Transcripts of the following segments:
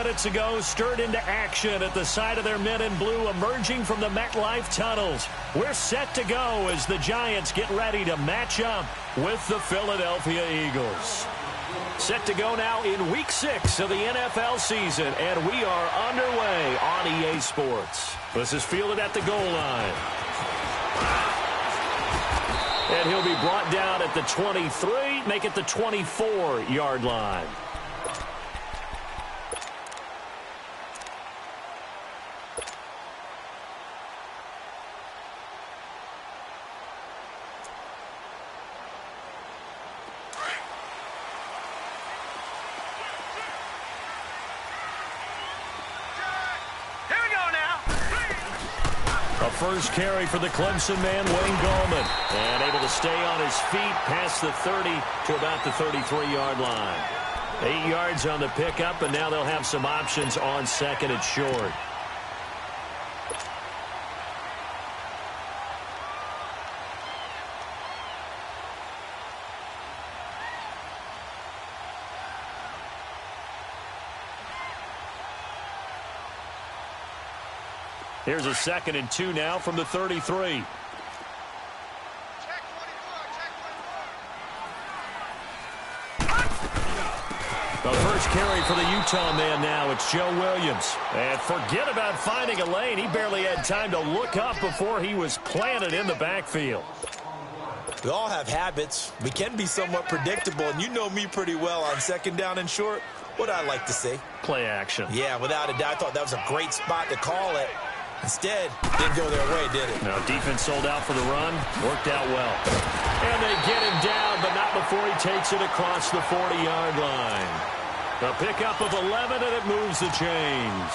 minutes ago, stirred into action at the side of their men in blue, emerging from the MetLife tunnels. We're set to go as the Giants get ready to match up with the Philadelphia Eagles. Set to go now in Week 6 of the NFL season, and we are underway on EA Sports. This is fielded at the goal line. And he'll be brought down at the 23, make it the 24-yard line. First carry for the Clemson man, Wayne Gallman. And able to stay on his feet past the 30 to about the 33-yard line. 8 yards on the pickup, and now they'll have some options on second and short. Here's a 2nd and 2 now from the 33. The first carry for the Utah man now, it's Joe Williams. And forget about finding a lane. He barely had time to look up before he was planted in the backfield. We all have habits. We can be somewhat predictable, and you know me pretty well on 2nd down and short. What I like to say. Play action. Yeah, without a doubt. I thought that was a great spot to call it. Instead, didn't go their way, did it? No, defense sold out for the run. Worked out well. And they get him down, but not before he takes it across the 40-yard line. A pickup of 11, and it moves the chains.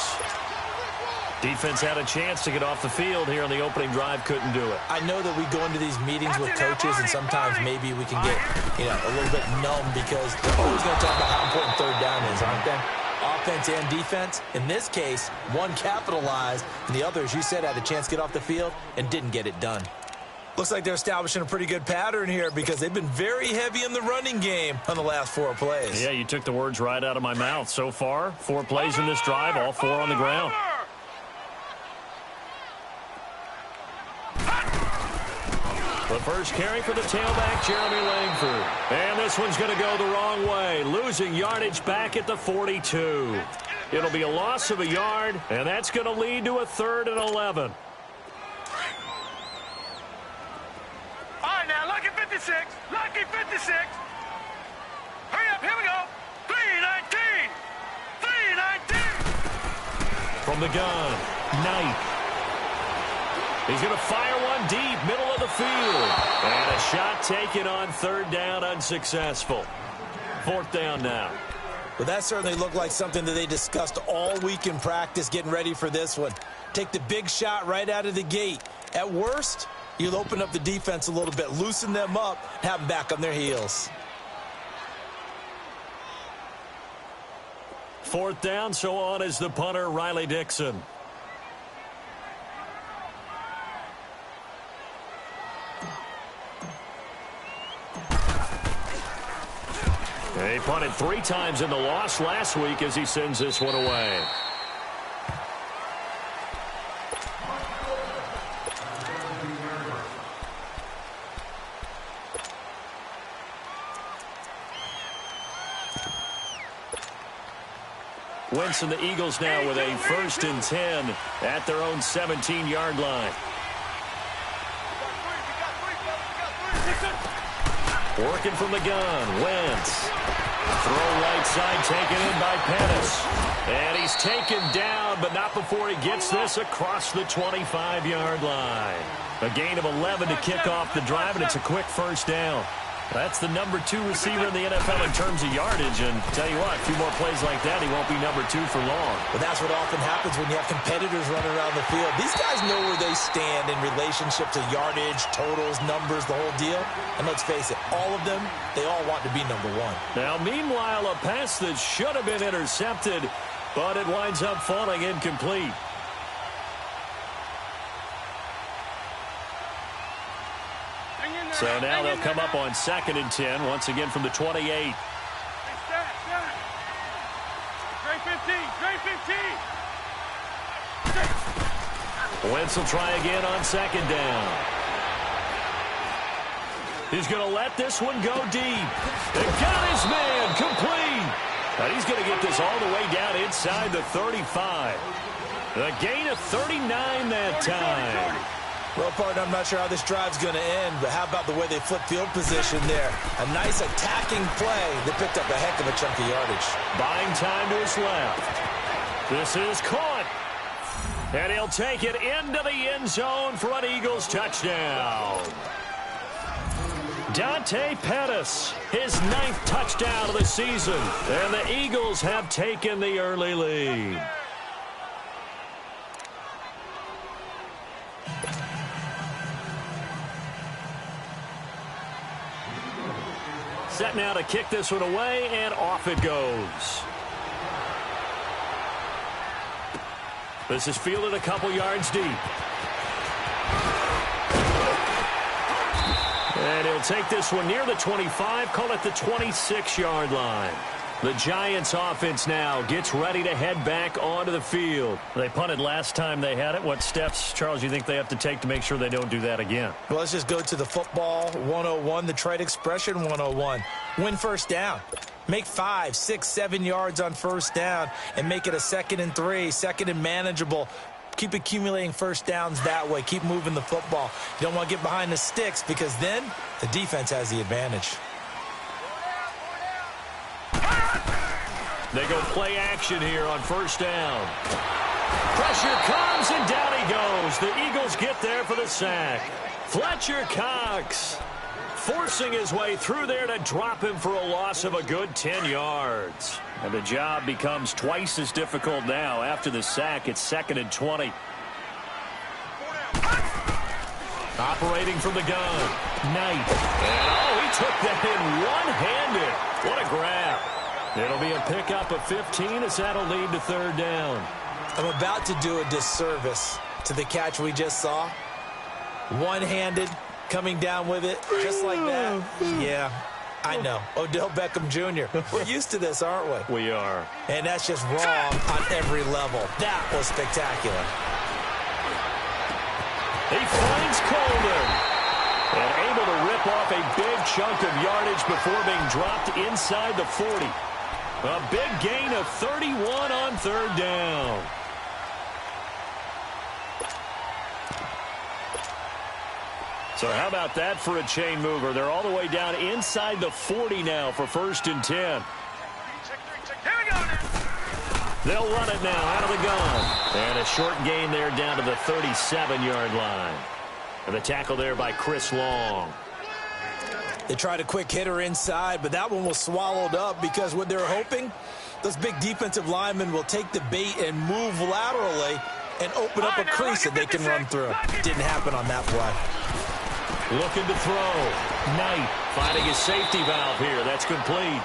Defense had a chance to get off the field here on the opening drive. Couldn't do it. I know that we go into these meetings with coaches, and sometimes maybe we can get, a little bit numb because they're always going to talk about how important 3rd down is, aren't they? Offense and defense. In this case, one capitalized, and the other, as you said, had a chance to get off the field and didn't get it done. Looks like they're establishing a pretty good pattern here because they've been very heavy in the running game on the last 4 plays. Yeah, you took the words right out of my mouth. So far, 4 plays in this drive, all 4 on the ground. The first carry for the tailback, Jeremy Langford. And this one's going to go the wrong way, losing yardage back at the 42. It'll be a loss of a yard, and that's going to lead to a 3rd and 11. All right, now, lucky 56. Lucky 56. Hurry up, here we go. 319. 319. From the gun, Knight. He's going to fire one deep, middle of the field. And a shot taken on 3rd down, unsuccessful. 4th down now. Well, that certainly looked like something that they discussed all week in practice getting ready for this one. Take the big shot right out of the gate. At worst, you'll open up the defense a little bit, loosen them up, have them back on their heels. 4th down, so on is the punter, Riley Dixon. He punted 3 times in the loss last week as he sends this one away. Wentz and the Eagles now with a 1st and 10 at their own 17-yard line. Working from the gun, Wentz. Throw right side taken in by Pettis. And he's taken down, but not before he gets this across the 25-yard line. A gain of 11 to kick off the drive, and it's a quick 1st down. That's the number 2 receiver in the NFL in terms of yardage, and tell you what, a few more plays like that, he won't be number 2 for long. But that's what often happens when you have competitors running around the field. These guys know where they stand in relationship to yardage, totals, numbers, the whole deal. And let's face it, all of them, they all want to be number 1. Now, meanwhile, a pass that should have been intercepted, but it winds up falling incomplete. So now they'll come up on 2nd and 10, once again from the 28. Great 15. Drain 15. Wentz will try again on second down. He's going to let this one go deep. They got his man complete. And he's going to get this all the way down inside the 35. A gain of 39 that time. Well, partner, I'm not sure how this drive's going to end, but how about the way they flip field position there? A nice attacking play that picked up a heck of a chunk of yardage. Buying time to his left. This is caught. And he'll take it into the end zone for an Eagles touchdown. Dante Pettis, his 9th touchdown of the season. And the Eagles have taken the early lead. Set now to kick this one away, and off it goes. This is fielded a couple yards deep. And he'll take this one near the 25, call it the 26-yard line. The Giants offense now gets ready to head back onto the field. They punted last time they had it. What steps, Charles, you think they have to take to make sure they don't do that again? Well, let's just go to the football 101, the trade expression 101. Win first down. Make 5, 6, 7 yards on first down and make it a 2nd and 3, 2nd and manageable. Keep accumulating first downs that way. Keep moving the football. You don't want to get behind the sticks because then the defense has the advantage. They go play action here on first down. Pressure comes, and down he goes. The Eagles get there for the sack. Fletcher Cox forcing his way through there to drop him for a loss of a good 10 yards. And the job becomes twice as difficult now. After the sack, it's 2nd and 20. Operating from the gun. Knight. And, he took that in one-handed. What a grab. It'll be a pickup of 15 as that'll lead to 3rd down. I'm about to do a disservice to the catch we just saw. One-handed, coming down with it, just like that. Yeah, I know. Odell Beckham Jr. We're used to this, aren't we? We are. And that's just wrong on every level. That was spectacular. He finds Coleman. And able to rip off a big chunk of yardage before being dropped inside the 40. A big gain of 31 on 3rd down. So how about that for a chain mover? They're all the way down inside the 40 now for 1st and 10. Here we go now. They'll run it now out of the gun. And a short gain there down to the 37-yard line. And the tackle there by Chris Long. They tried a quick hitter inside, but that one was swallowed up because what they're hoping, those big defensive linemen will take the bait and move laterally and open up a crease that they can run through. Didn't happen on that play. Looking to throw. Knight finding his safety valve here. That's complete.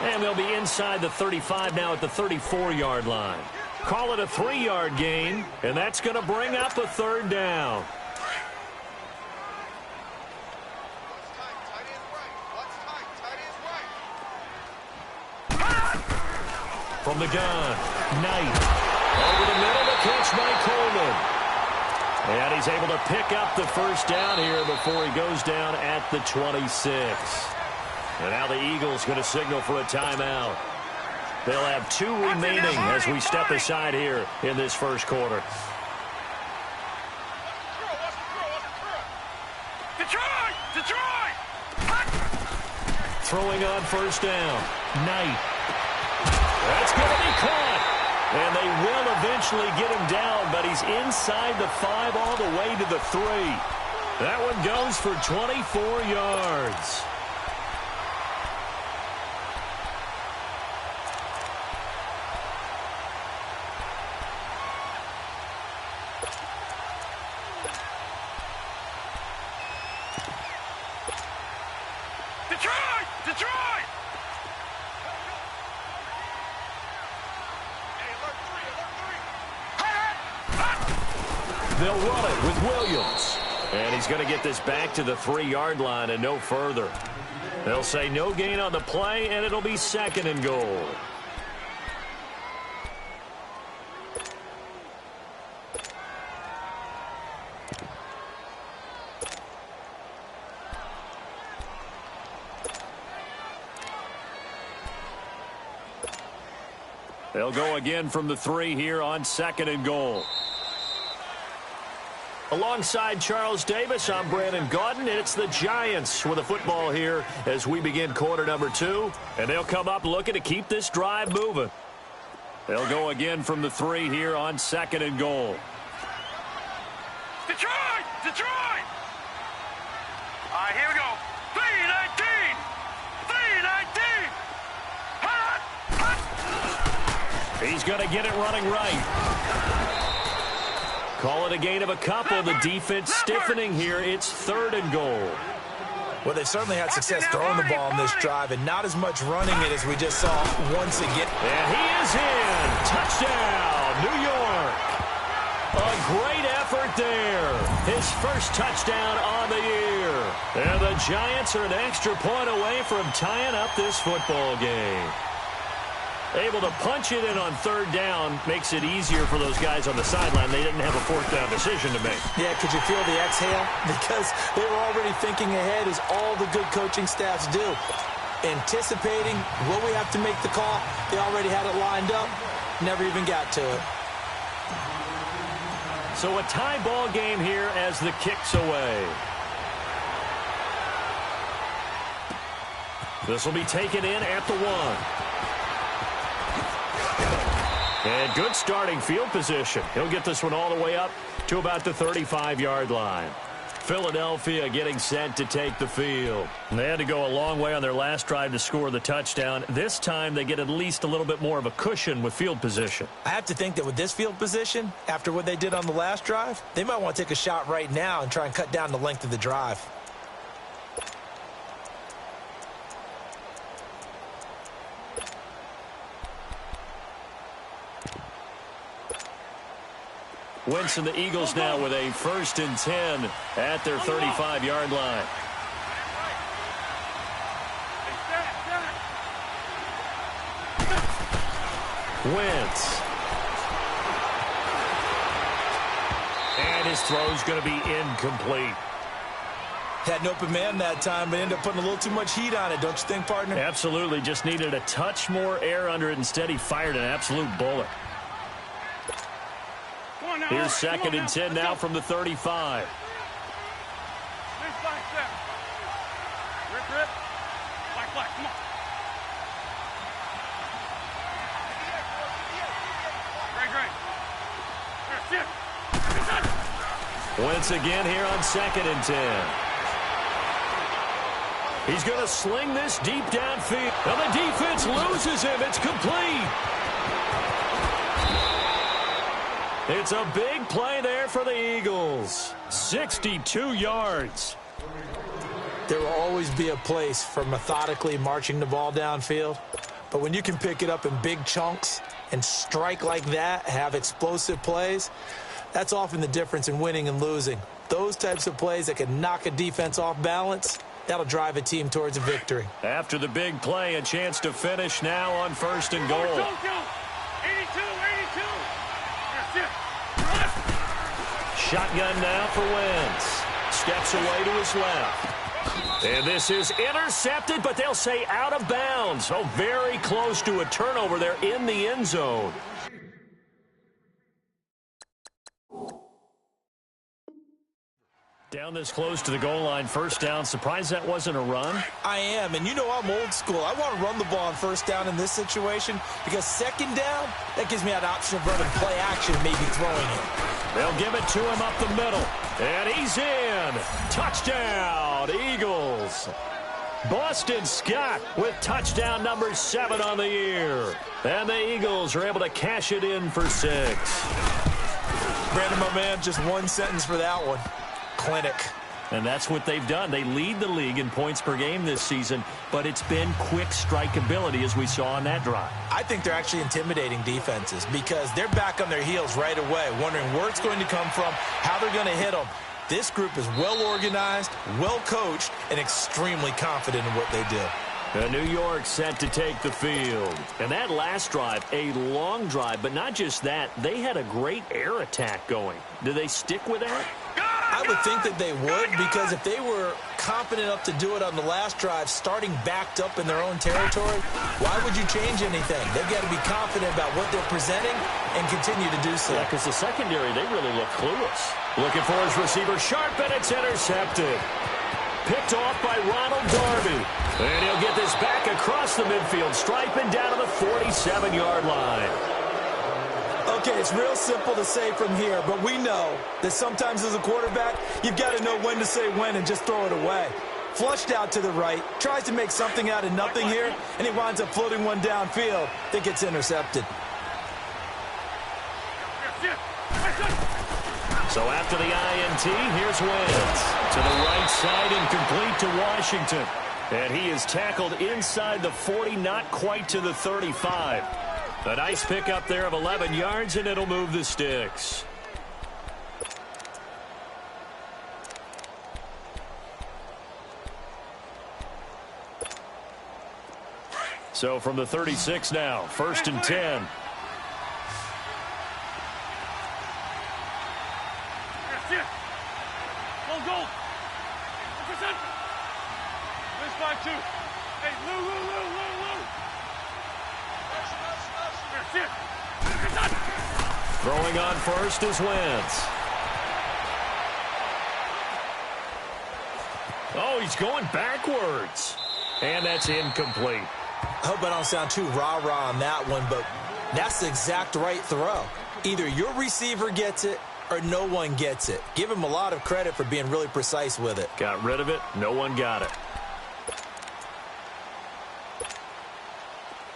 And they'll be inside the 35 now at the 34-yard line. Call it a 3-yard gain, and that's going to bring up a 3rd down. From the gun, Knight. Over the middle, the catch by Coleman. And he's able to pick up the 1st down here before he goes down at the 26. And now the Eagles going to signal for a timeout. They'll have 2 remaining as we step aside here in this 1st quarter. Detroit! Throwing on 1st down, Knight. That's going to be caught. And they will eventually get him down, but he's inside the 5 all the way to the 3. That one goes for 24 yards. Detroit! They'll run it with Williams. And he's going to get this back to the 3-yard line and no further. They'll say no gain on the play, and it'll be 2nd and goal. They'll go again from the 3 here on 2nd and goal. Alongside Charles Davis, I'm Brandon Gaudin, and it's the Giants with the football here as we begin quarter number 2. And they'll come up looking to keep this drive moving. They'll go again from the 3 here on 2nd and goal. Detroit! Detroit! All right, here we go. 3-19! 3-19! Hot! Hot! He's going to get it running right. Call it a gain of a couple. The defense stiffening here. It's 3rd and goal. Well, they've certainly had success throwing the ball in this drive and not as much running it as we just saw once again. And he is in. Touchdown, New York. A great effort there. His first touchdown on the year. And the Giants are an extra point away from tying up this football game. Able to punch it in on 3rd down makes it easier for those guys on the sideline. They didn't have a 4th down decision to make. Yeah, could you feel the exhale? Because they were already thinking ahead, as all the good coaching staffs do. Anticipating, will we have to make the call? They already had it lined up. Never even got to it. So a tie ball game here as the kick's away. This will be taken in at the 1. And good starting field position. He'll get this one all the way up to about the 35-yard line. Philadelphia getting set to take the field. And they had to go a long way on their last drive to score the touchdown. This time they get at least a little bit more of a cushion with field position. I have to think that with this field position, after what they did on the last drive, they might want to take a shot right now and try and cut down the length of the drive. Wentz and the Eagles now with a 1st and 10 at their 35-yard line. Wentz. And his throw's going to be incomplete. Had an open man that time, but ended up putting a little too much heat on it, don't you think, partner? Absolutely. Just needed a touch more air under it. Instead, he fired an absolute bullet. Here's 2nd and 10 now from the 35. Rip, rip. Black, come on. Great. Wentz again here on 2nd and 10. He's going to sling this deep downfield. And the defense loses him. It's complete. It's a big play there for the Eagles. 62 yards. There will always be a place for methodically marching the ball downfield. But when you can pick it up in big chunks and strike like that, have explosive plays, that's often the difference in winning and losing. Those types of plays that can knock a defense off balance, that'll drive a team towards a victory. After the big play, a chance to finish now on 1st and goal. 82. Shotgun now for Wentz. Steps away to his left. And this is intercepted, but they'll say out of bounds. Oh, very close to a turnover there in the end zone. Down this close to the goal line, 1st down. Surprised that wasn't a run? I am, and you know I'm old school. I want to run the ball on 1st down in this situation because 2nd down, that gives me an option of running play action, maybe throwing it. They'll give it to him up the middle. And he's in. Touchdown, Eagles. Boston Scott with touchdown number 7 on the year. And the Eagles are able to cash it in for 6. Brandon, my man, just one sentence for that one. Clinic. And that's what they've done. They lead the league in points per game this season, but it's been quick strike ability as we saw on that drive. I think they're actually intimidating defenses because they're back on their heels right away, wondering where it's going to come from, how they're going to hit them. This group is well organized, well coached, and extremely confident in what they do. New York set to take the field. And that last drive, a long drive, but not just that, they had a great air attack going. Do they stick with that? I would think that they would, because if they were confident enough to do it on the last drive, starting backed up in their own territory, why would you change anything? They've got to be confident about what they're presenting and continue to do so. Yeah, because the secondary, they really look clueless. Looking for his receiver, sharp, and it's intercepted. Picked off by Ronald Darby. And he'll get this back across the midfield stripe and down to the 47-yard line. Okay, it's real simple to say from here, but we know that sometimes as a quarterback, you've got to know when to say when and just throw it away. Flushed out to the right, tries to make something out of nothing here, and he winds up floating one downfield that gets intercepted. So after the INT, here's Wentz. To the right side, incomplete to Washington. And he is tackled inside the 40, not quite to the 35. A nice pickup there of 11 yards, and it'll move the sticks. So from the 36 now, 1st and 10. Full goal. This 5-2. Hey, Lou. Throwing on first is Wentz. Oh, he's going backwards. And that's incomplete. I hope I don't sound too rah-rah on that one, but that's the exact right throw. Either your receiver gets it or no one gets it. Give him a lot of credit for being really precise with it. Got rid of it. No one got it.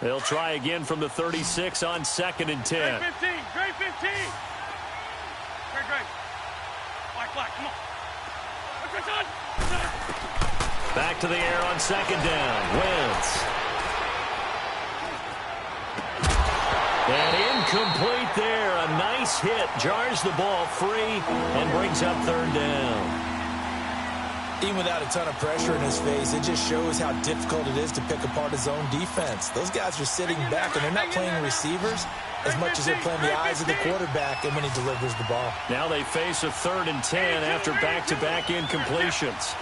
They'll try again from the 36 on 2nd and 10. Great 15. Great 15. Great. Black. Come on. Back to the air on 2nd down. Wentz. And incomplete there. A nice hit. Jars the ball free and brings up 3rd down. Even without a ton of pressure in his face, it just shows how difficult it is to pick apart his own defense. Those guys are sitting back, and they're not playing receivers as much as they're playing the eyes of the quarterback and when he delivers the ball. Now they face a 3rd and 10 after back-to-back incompletions.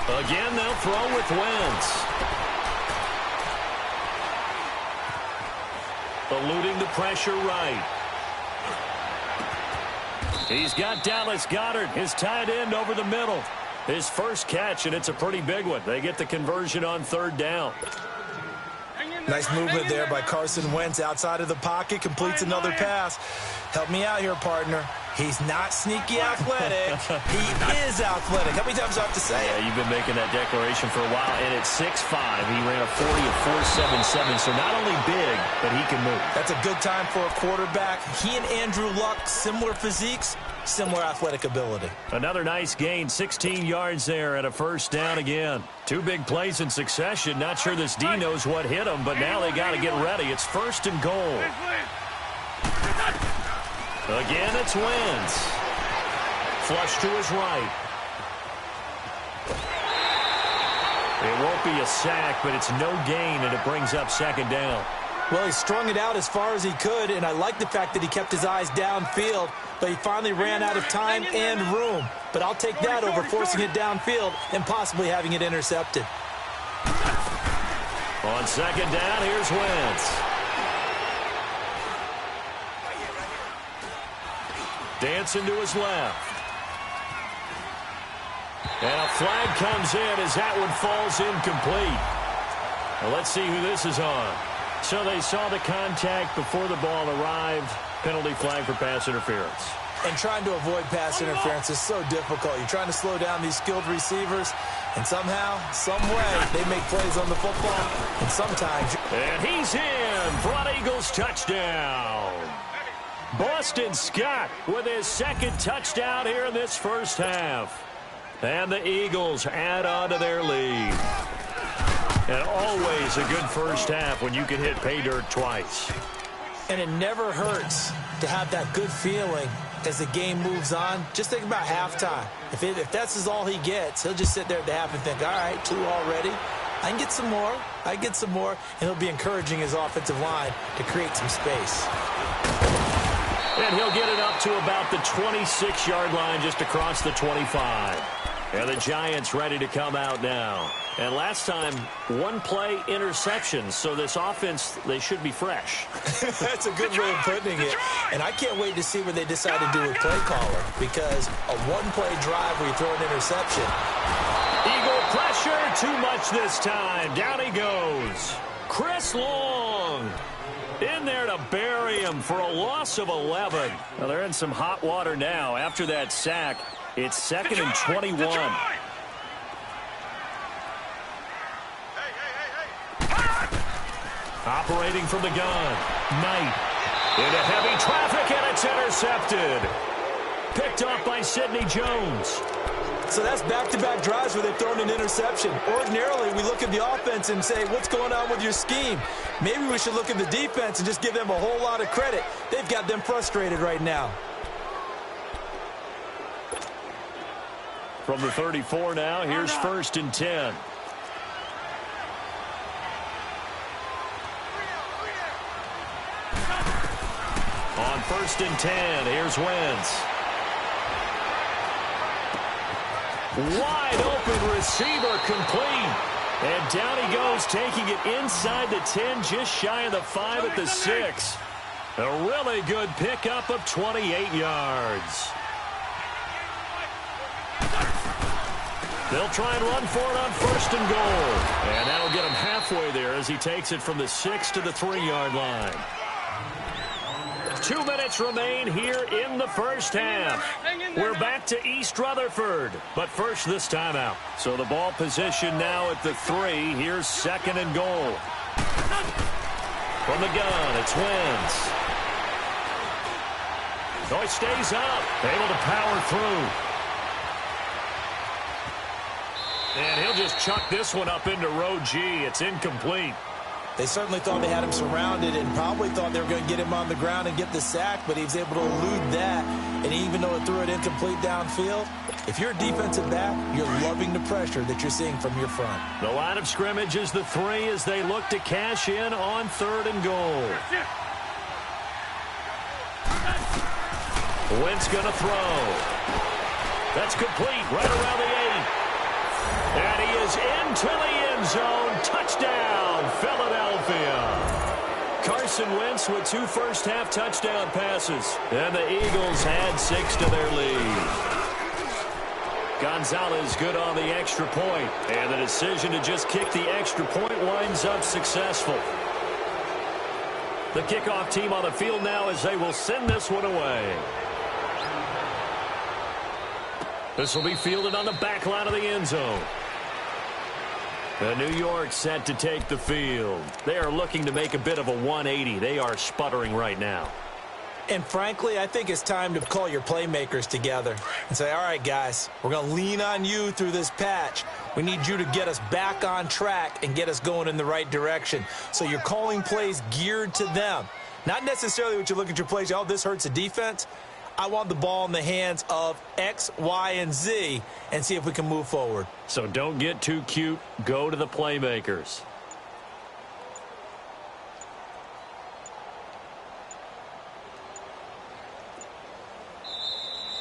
Again, they'll throw with Wentz. Eluding the pressure right. He's got Dallas Goedert, his tight end, over the middle. His first catch, and it's a pretty big one. They get the conversion on 3rd down. Nice movement there by Carson Wentz outside of the pocket, completes another pass. Help me out here, partner. He's not sneaky athletic. He is athletic. How many times do I have to say it? Yeah, you've been making that declaration for a while, and at 6'5", he ran a 40 of 4.77, so not only big, but he can move. That's a good time for a quarterback. He and Andrew Luck, similar physiques, similar athletic ability. Another nice gain, 16 yards there at a 1st down again. 2 big plays in succession. Not sure this D knows what hit him, but now they got to get ready. It's 1st and goal. Again, it's Wentz. Flush to his right. It won't be a sack, but it's no gain, and it brings up 2nd down. Well, he strung it out as far as he could, and I like the fact that he kept his eyes downfield, but he finally ran out of time and room. But I'll take that over forcing it downfield and possibly having it intercepted. On 2nd down, here's Wentz. Dancing to his left. And a flag comes in as that one falls incomplete. Well, let's see who this is on. So they saw the contact before the ball arrived. Penalty flag for pass interference. And trying to avoid pass interference is so difficult. You're trying to slow down these skilled receivers, and somehow, some way, they make plays on the football, and sometimes... And he's in for an Eagles touchdown. Boston Scott with his 2nd touchdown here in this 1st half. And the Eagles add on to their lead. And always a good 1st half when you can hit pay dirt twice. And it never hurts to have that good feeling as the game moves on. Just think about halftime. If that's all he gets, he'll just sit there at the half and think, all right, 2 already. I can get some more. And he'll be encouraging his offensive line to create some space. And he'll get it up to about the 26-yard line just across the 25. And the Giants ready to come out now. And last time, one play interception. So this offense, they should be fresh. That's a good way of putting it. And I can't wait to see what they decide to do with play caller. Because a one-play drive where you throw an interception. Eagle pressure, too much this time. Down he goes. Chris Long in there to bury him for a loss of 11. Well, they're in some hot water now. After that sack, it's 2nd and 21. Operating from the gun. Knight into heavy traffic, and it's intercepted. Picked off by Sidney Jones. So that's back-to-back drives where they've thrown an interception. Ordinarily, we look at the offense and say, what's going on with your scheme? Maybe we should look at the defense and just give them a whole lot of credit. They've got them frustrated right now. From the 34 now, here's 1st and 10. On 1st and 10, here's Wentz. Wide open receiver complete. And down he goes, taking it inside the 10, just shy of the 5 at the 6. A really good pickup of 28 yards. They'll try and run for it on 1st and goal. And that'll get him halfway there as he takes it from the 6 to the 3-yard line. 2 minutes remain here in the first half. We're back to East Rutherford, but first this timeout. So the ball position now at the 3. Here's 2nd and goal. From the gun, it's Wentz. Oh, he stays up, able to power through. And he'll just chuck this one up into row G. It's incomplete. They certainly thought they had him surrounded and probably thought they were going to get him on the ground and get the sack, but he was able to elude that. And even though it threw it incomplete downfield, if you're a defensive back, you're loving the pressure that you're seeing from your front. The line of scrimmage is the 3 as they look to cash in on 3rd and goal. Wentz going to throw. That's complete right around the 8. And he is into the end zone. Touchdown, Philadelphia. Carson Wentz with 2 first-half touchdown passes. And the Eagles had 6 to their lead. Gonzalez good on the extra point. And the decision to just kick the extra point winds up successful. The kickoff team on the field now as they will send this one away. This will be fielded on the back line of the end zone. New York set to take the field. They are looking to make a bit of a 180. They are sputtering right now. And frankly, I think it's time to call your playmakers together and say, all right, guys, we're going to lean on you through this patch. We need you to get us back on track and get us going in the right direction. So you're calling plays geared to them. Not necessarily what you look at your plays, oh, this hurts the defense. I want the ball in the hands of X, Y, and Z and see if we can move forward. So don't get too cute. Go to the playmakers.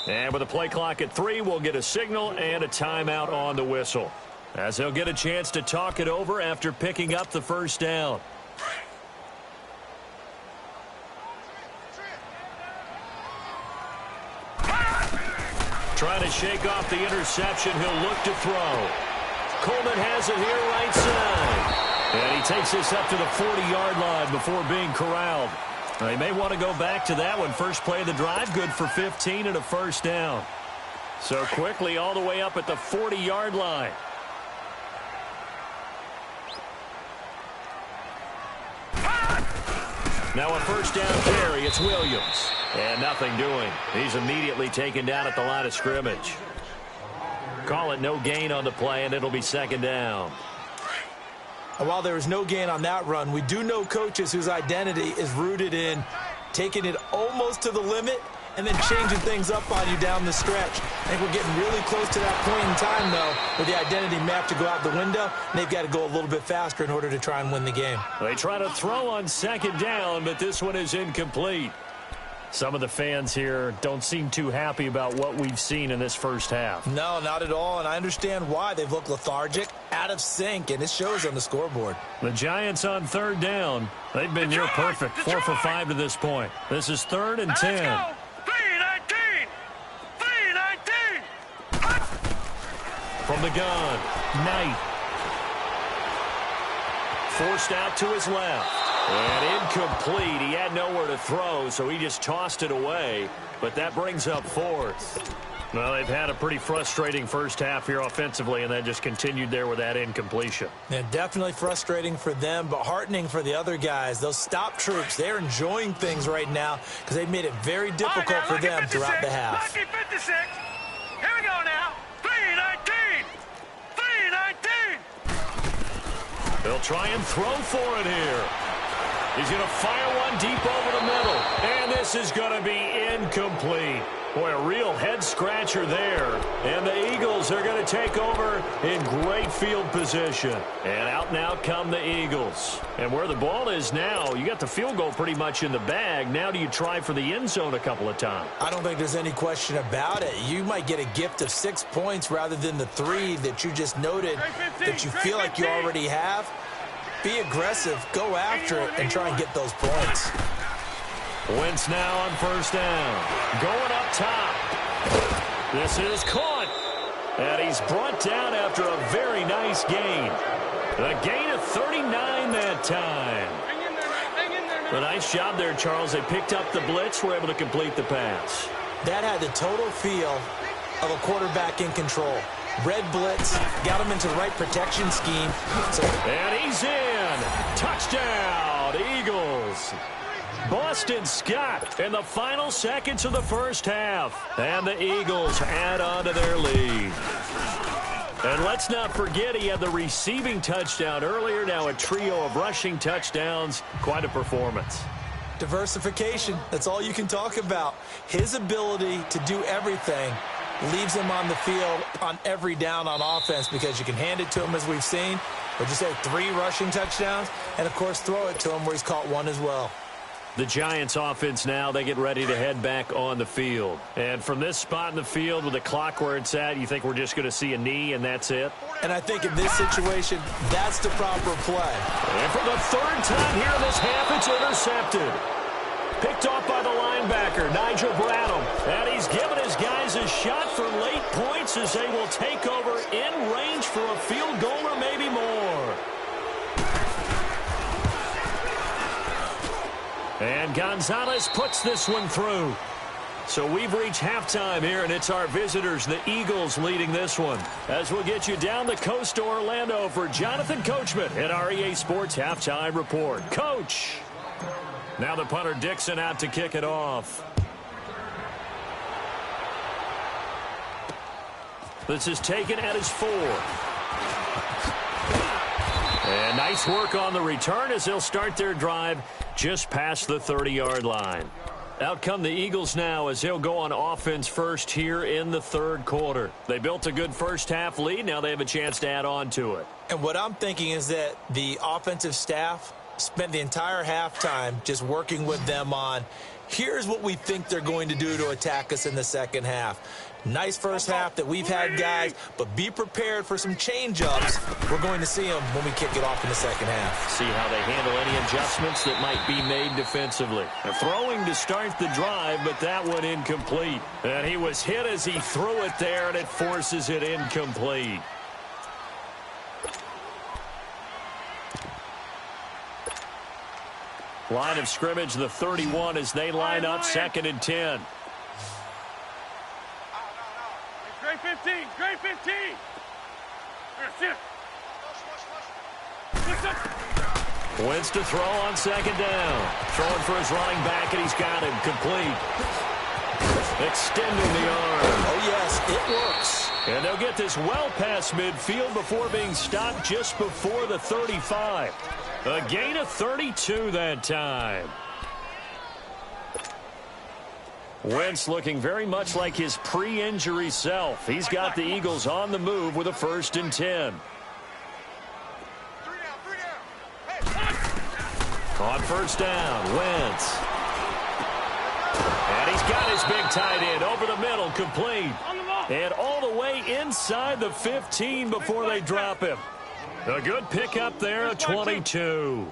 And with the play clock at 3, we'll get a signal and a timeout on the whistle, as they'll get a chance to talk it over after picking up the first down. Trying to shake off the interception. He'll look to throw. Coleman has it here right side. And he takes this up to the 40-yard line before being corralled. He may want to go back to that one. First play of the drive, good for 15 and a first down. So quickly all the way up at the 40-yard line. Now a first down carry. It's Williams. And nothing doing. He's immediately taken down at the line of scrimmage. Call it no gain on the play, and it'll be 2nd down. And while there is no gain on that run, we do know coaches whose identity is rooted in taking it almost to the limit and then changing things up on you down the stretch. I think we're getting really close to that point in time, though, where the identity map to go out the window, and they've got to go a little bit faster in order to try and win the game. They try to throw on 2nd down, but this one is incomplete. Some of the fans here don't seem too happy about what we've seen in this first half. No, not at all, and I understand why. They've looked lethargic, out of sync, and it shows on the scoreboard. The Giants on third down. They've been near perfect, 4 for 5 to this point. This is 3rd and 10. Let's go. 3-19. 3-19. From the gun, Knight. Forced out to his left. And incomplete. He had nowhere to throw, so he just tossed it away. But that brings up 4th. Well, they've had a pretty frustrating first half here offensively, and then just continued there with that incompletion. Yeah, definitely frustrating for them, but heartening for the other guys. Those stop troops, they're enjoying things right now because they've made it very difficult for them throughout the half. Lucky 56. Here we go now. 3-19. 3-19. They'll try and throw for it here. He's going to fire one deep over the middle. And this is going to be incomplete. Boy, a real head-scratcher there. And the Eagles are going to take over in great field position. And out now come the Eagles. And where the ball is now, you got the field goal pretty much in the bag. Now do you try for the end zone a couple of times? I don't think there's any question about it. You might get a gift of 6 points rather than the 3 that you just noted that you feel like you already have. Be aggressive, go after it, and try and get those points. Wentz now on first down. Going up top. This is caught. And he's brought down after a very nice gain. A gain of 39 that time. A nice job there, Charles. They picked up the blitz, were able to complete the pass. That had the total feel of a quarterback in control. Red blitz, got him into the right protection scheme. And he's in. Touchdown, Eagles. Boston Scott in the final seconds of the first half. And the Eagles add on to their lead. And let's not forget he had the receiving touchdown earlier. Now a trio of rushing touchdowns. Quite a performance. Diversification, that's all you can talk about. His ability to do everything leaves him on the field on every down on offense because you can hand it to him as we've seen. Would you say 3 rushing touchdowns? And, of course, throw it to him where he's caught 1 as well. The Giants offense now, they get ready to head back on the field. And from this spot in the field with the clock where it's at, you think we're just going to see a knee and that's it? And I think in this situation, that's the proper play. And for the 3rd time here in this half, it's intercepted. Picked off by the linebacker, Nigel Bradham. And he's given his guys a shot for late points as they will take over in range for a field goal or maybe more. And Gonzalez puts this one through. So we've reached halftime here, and it's our visitors, the Eagles, leading this one. As we'll get you down the coast to Orlando for Jonathan Coachman at our EA Sports Halftime Report. Coach! Now the punter Dixon out to kick it off. This is taken at his 4. And nice work on the return as they'll start their drive just past the 30-yard line. Out come the Eagles now as they'll go on offense first here in the 3rd quarter. They built a good first half lead. Now they have a chance to add on to it. And what I'm thinking is that the offensive staff spent the entire halftime just working with them on, here's what we think they're going to do to attack us in the second half. Nice first half that we've had, guys, but be prepared for some change-ups. We're going to see them when we kick it off in the second half. See how they handle any adjustments that might be made defensively. They're throwing to start the drive, but that one incomplete. And he was hit as he threw it there, and it forces it incomplete. Line of scrimmage, the 31 as they line up 2nd and 10. Grade 15. Grade 15. Here, sit. Wentz to throw on 2nd down. Throwing for his running back, and he's got him complete. Extending the arm. Oh, yes, it works. And they'll get this well past midfield before being stopped just before the 35. A gain of 32 that time. Wentz looking very much like his pre-injury self. He's got the Eagles on the move with a 1st and 10. On first down, Wentz. got his big tight end over the middle, complete. And all the way inside the 15 before they drop him. A good pickup there at 22.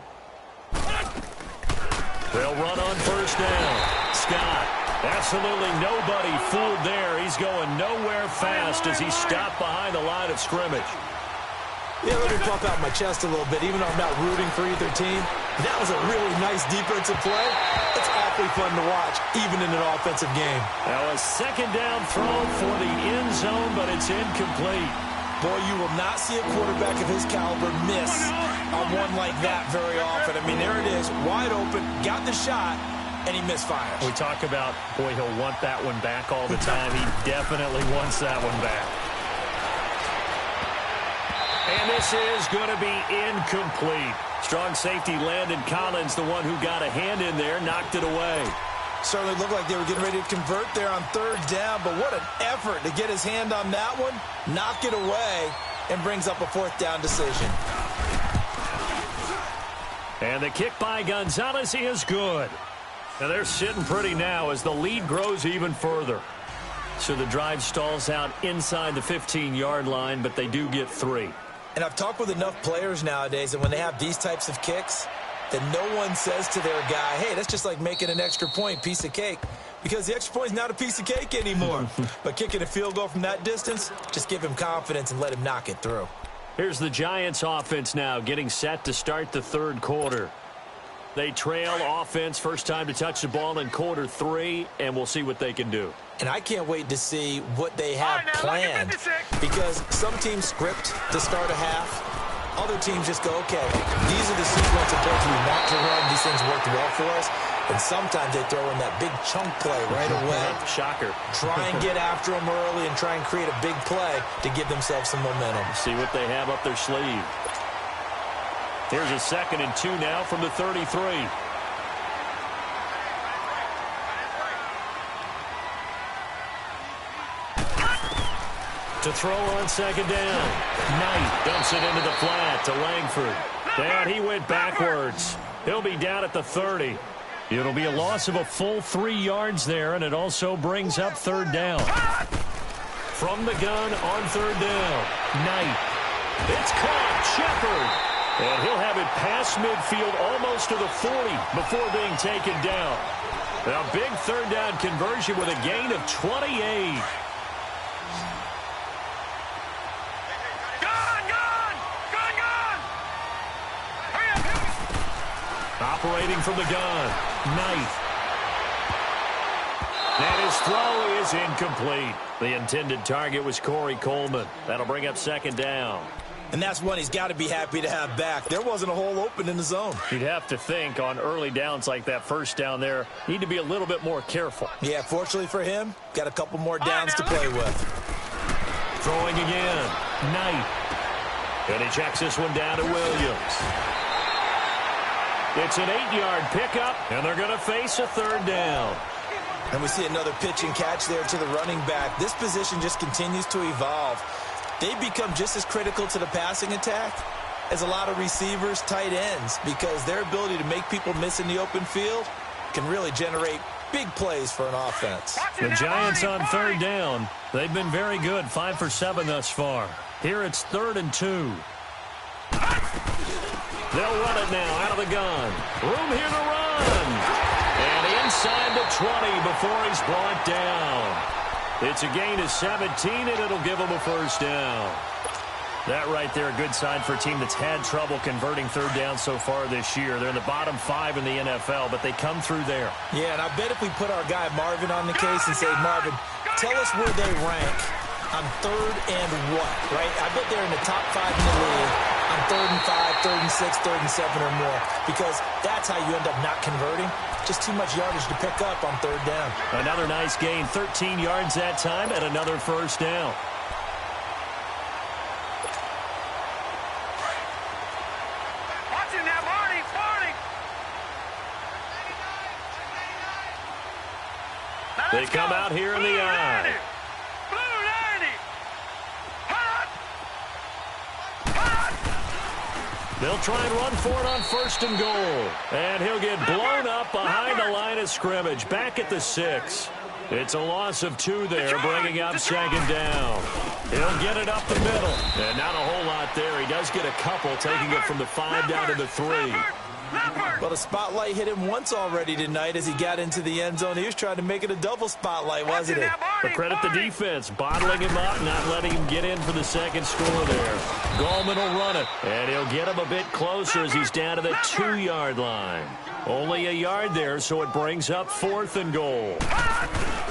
They'll run on first down. Scott, absolutely nobody fooled there. He's going nowhere fast as he's stopped behind the line of scrimmage. Yeah, let me pump out my chest a little bit, even though I'm not rooting for either team. That was a really nice defensive play. It's awfully fun to watch, even in an offensive game. Now a second down throw for the end zone, but it's incomplete. Boy, you will not see a quarterback of his caliber miss on one like that very often. I mean, there it is, wide open, got the shot, and he misfires. We talk about, boy, he'll want that one back all the time. He definitely wants that one back. And this is going to be incomplete. Strong safety Landon Collins, the one who got a hand in there, knocked it away. Certainly looked like they were getting ready to convert there on third down, but what an effort to get his hand on that one, knock it away, and brings up a fourth down decision. And the kick by Gonzalez is good. Now they're sitting pretty now as the lead grows even further. So the drive stalls out inside the 15-yard line, but they do get 3. And I've talked with enough players nowadays that when they have these types of kicks, that no one says to their guy, hey, that's just like making an extra point, piece of cake. Because the extra point is not a piece of cake anymore. But kicking a field goal from that distance, just give him confidence and let him knock it through. Here's the Giants offense now getting set to start the third quarter. They trail offense, first time to touch the ball in quarter 3, and we'll see what they can do. And I can't wait to see what they have planned, because some teams script to start a half. Other teams just go, okay, these are the sequence of plays we want to run. These things worked well for us. And sometimes they throw in that big chunk play right away. Shocker. Try and get after them early and try and create a big play to give themselves some momentum. See what they have up their sleeve. Here's a 2nd and 2 now from the 33. To throw on second down. Knight dumps it into the flat to Langford. And he went backwards. He'll be down at the 30. It'll be a loss of a full 3 yards there, and it also brings up third down. From the gun on third down. Knight. It's caught. Shepard. And he'll have it past midfield almost to the 40 before being taken down. A big third down conversion with a gain of 28. Operating from the gun. Knight. And his throw is incomplete. The intended target was Corey Coleman. That'll bring up second down. And that's one he's got to be happy to have back. There wasn't a hole open in the zone. You'd have to think on early downs like that first down there, need to be a little bit more careful. Yeah, fortunately for him, got a couple more downs to play with. Throwing again. Knight. And he checks this one down to Williams. It's an 8-yard pickup, and they're going to face a third down. And we see another pitch and catch there to the running back. This position just continues to evolve. They become just as critical to the passing attack as a lot of receivers, tight ends, because their ability to make people miss in the open field can really generate big plays for an offense. The Giants on third down. They've been very good, 5 for 7 thus far. Here it's 3rd and 2. They'll run it now out of the gun. Room here to run. And inside the 20 before he's brought down. It's a gain of 17, and it'll give him a first down. That right there, a good sign for a team that's had trouble converting third down so far this year. They're in the bottom 5 in the NFL, but they come through there. Yeah, and I bet if we put our guy Marvin on the case and say, Marvin, tell us where they rank on 3rd and what, right? I bet they're in the top 5 in the league on 3rd and 5, 3rd and 6, 3rd and 7 or more, because that's how you end up not converting. Just too much yardage to pick up on third down. Another nice gain, 13 yards that time, and another first down. Watching that, Marty. They come out here in the eye. They'll try and run for it on 1st and goal. And he'll get blown up behind the line of scrimmage. Back at the 6. It's a loss of 2 there, bringing up second down. He'll get it up the middle. And not a whole lot there. He does get a couple, taking it from the 5 down to the 3. Well, the spotlight hit him once already tonight as he got into the end zone. He was trying to make it a double spotlight, wasn't it? But credit the defense, bottling him up, not letting him get in for the second score there. Gallman will run it, and he'll get him a bit closer as he's down to the 2-yard line. Only a yard there, so it brings up 4th and goal.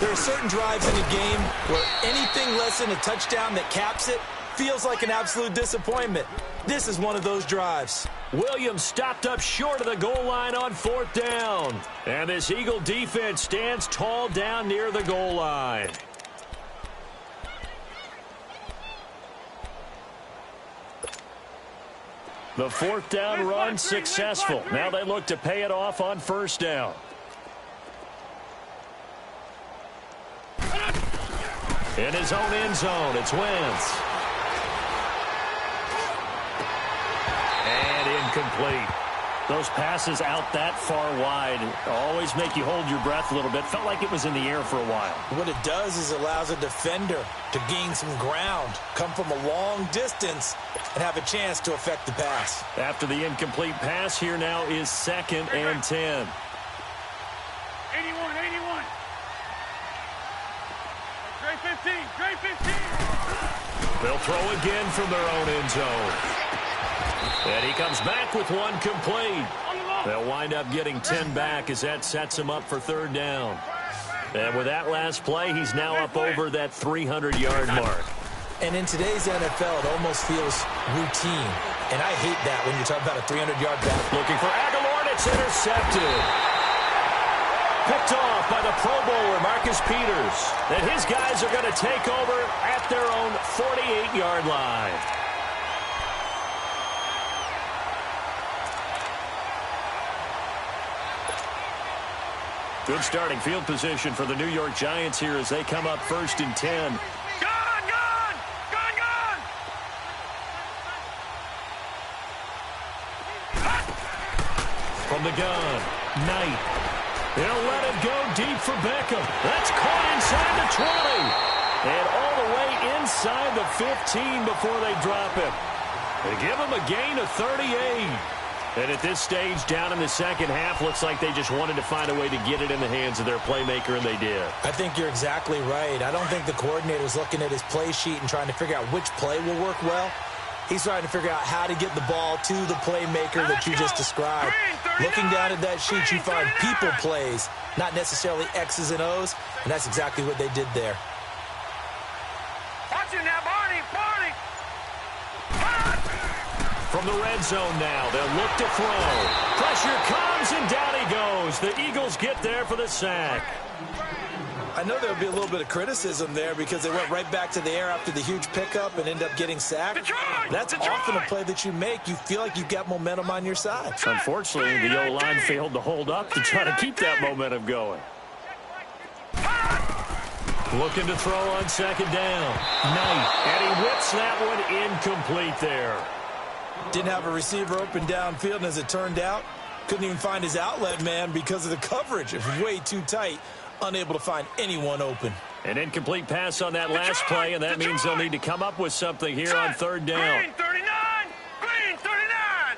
There are certain drives in a game where anything less than a touchdown that caps it feels like an absolute disappointment. This is one of those drives. Williams stopped up short of the goal line on 4th down. And this Eagle defense stands tall down near the goal line. The 4th down run successful. Now they look to pay it off on 1st down. In his own end zone, it's Wentz. And incomplete. Those passes out that far wide always make you hold your breath a little bit. Felt like it was in the air for a while. What it does is it allows a defender to gain some ground, come from a long distance, and have a chance to affect the pass. After the incomplete pass, here now is 2nd and 10. 81, 81. Great 15, great 15. They'll throw again from their own end zone. And he comes back with one complete. They'll wind up getting 10 back as that sets him up for 3rd down. And with that last play, he's now up over that 300-yard mark. And in today's NFL, it almost feels routine. And I hate that when you talk about a 300-yard back. Looking for Aguilar, and it's intercepted. Picked off by the Pro Bowler, Marcus Peters. And his guys are going to take over at their own 48-yard line. Good starting field position for the New York Giants here as they come up 1st and 10. Gone! From the gun, Knight. He'll let it go deep for Beckham. That's caught inside the 20. And all the way inside the 15 before they drop him. They give him a gain of 38. And at this stage, down in the second half, looks like they just wanted to find a way to get it in the hands of their playmaker, and they did. I think you're exactly right. I don't think the coordinator's looking at his play sheet and trying to figure out which play will work well. He's trying to figure out how to get the ball to the playmaker that you just described. Looking down at that sheet, you find people plays, not necessarily X's and O's, and that's exactly what they did there. Watch it now, Barney! From the red zone now, they'll look to throw. Pressure comes, and down he goes. The Eagles get there for the sack. I know there'll be a little bit of criticism there because they went right back to the air after the huge pickup and end up getting sacked. That's often a play that you make. You feel like you've got momentum on your side. Unfortunately, the O-line failed to hold up to try to keep that momentum going. Looking to throw on 2nd down. Knight, and he whips that one incomplete there. Didn't have a receiver open downfield, and as it turned out, couldn't even find his outlet man because of the coverage. It was way too tight, unable to find anyone open. An incomplete pass on that last play, and that means they'll need to come up with something here on 3rd down. Green 39! Green 39!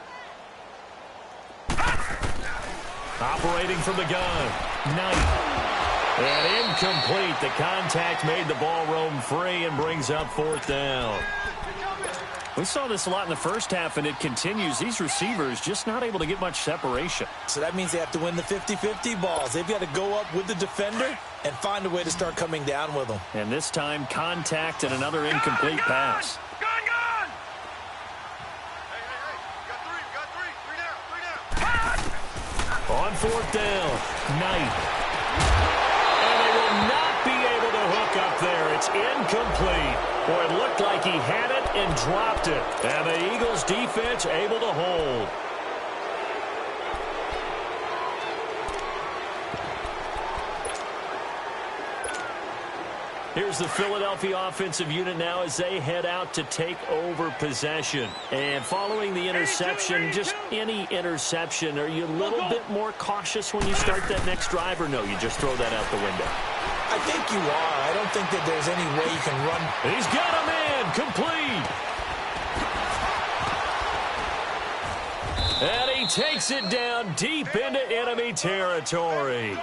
Operating from the gun. Knight. And incomplete. The contact made the ball roam free and brings up 4th down. We saw this a lot in the first half, and it continues. These receivers just not able to get much separation. So that means they have to win the 50-50 balls. They've got to go up with the defender and find a way to start coming down with them. And this time, contact and another incomplete pass. Gone! On 4th down, Knight. And they will not be able to hook up there. It's incomplete. Boy, it looked like he had it and dropped it. And the Eagles defense able to hold. Here's the Philadelphia offensive unit now as they head out to take over possession. And following the interception, just any interception, are you a little bit more cautious when you start that next drive, or no, you just throw that out the window? I think you are. I don't think that there's any way you can run. He's got a man complete. And he takes it down deep into enemy territory.